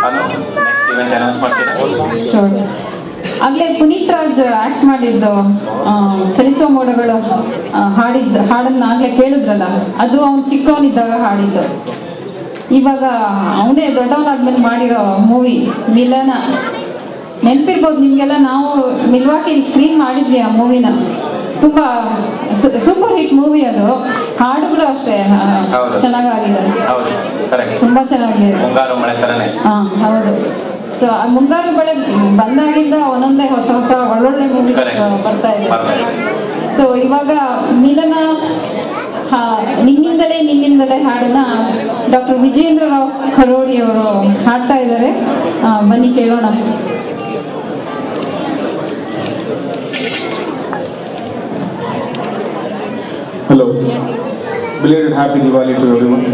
Next event announce ಮಾಡ್ತೀರಾ? ಆಗ್ಲೇ Puneeth Raj act ಮಾಡಿದ್ದು ಚಲಿಸುವ ಮೋಡಗಳು ಹಾಡನ್ನ ಆಗ್ಲೇ ಕೇಳಿದ್ರಲ್ಲ, ಅದು ಅವ್ನು ಚಿಕ್ಕವನಿದ್ದಾಗ ಹಾಡಿದ್ದು. ಇವಾಗ ಅವನೇ ದೊಡ್ಡವನಾದ್ಮೇಲೆ ಮಾಡಿರೋ ಮೂವಿ ಮಿಲನ, ನೆನಪಿರ್ಬೋದು ನಿಮ್ಗೆಲ್ಲ. ನಾವು ಮಿಲ್ವಾಕಿಲಿ ಸ್ಕ್ರೀನ್ ಮಾಡಿದ್ವಿ ಆ ಮೂವಿನ. ತುಂಬಾ ಸೂಪರ್ ಹಿಟ್ ಮೂವಿ ಅದು. ಹಾಡುಗಳು ಅಷ್ಟೇ ಚೆನ್ನಾಗಿದೆ, ತುಂಬಾ ಚೆನ್ನಾಗಿದೆ. ಹಾ ಹೌದು. ಸೊ ಆ ಮುಂಗಾರು ಮಳೆ ಬಂದಾಗಿಂದ ಒಂದೊಂದೇ ಹೊಸ ಹೊಸ ಒಳ್ಳೊಳ್ಳೆ ಮೂವೀಸ್ ಬರ್ತಾ ಇದೆ. ಸೊ ಇವಾಗ ಮಿಲನ ನಿನ್ನಿಂದಲೇ ಹಾಡನ್ನ ಡಾಕ್ಟರ್ ವಿಜೇಂದ್ರ ರಾವ್ ಖರೋಡಿ ಅವರು ಹಾಡ್ತಾ ಇದ್ದಾರೆ. ಬನ್ನಿ ಕೇಳೋಣ. Hello, belated happy Diwali to everyone.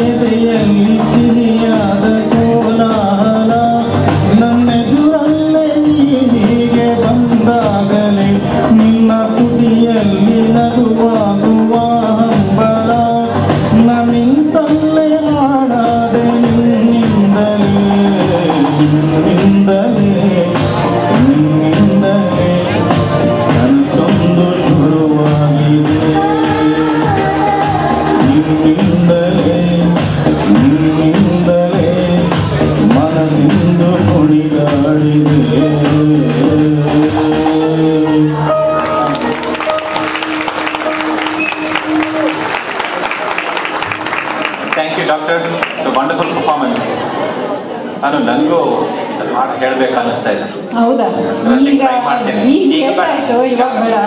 ಎದೆಯಲ್ಲಿ ಸಿಹಿಯಾದ ಕೋಲಾಹಲ ನನ್ನೆದುರಲ್ಲೇ ಹೀಗೆ ಬಂದಾಗಲೇ ನಿನ್ನ ತುಟಿಯಲ್ಲಿ ನಗುವಾಗುವ ಹಂಬಲ ನನ್ನಿಂದಲೇ ಹಾಡಾದೆ ನಿನ್ನಿಂದಲೇ ಕನಸೊಂದು ಶುರುವಾಗಿದೆ ನಿನ್ನಿಂದಲೇ ಮನಸ್ಸಿಂದು ಕುಣಿದಾಡಿದೆ. Thank you doctor. It's a wonderful performance. ನನಗೂ ಹಾಡು ಹೇಳಬೇಕು ಅನ್ನಿಸ್ತಾ ಇದೆ. ಹೌದಾ? ಈಗ ಟ್ರೈ ಮಾಡ್ತೇನೆ. ಈಗ ಆಯ್ತು, ಇವಾಗ ಬೇಡ.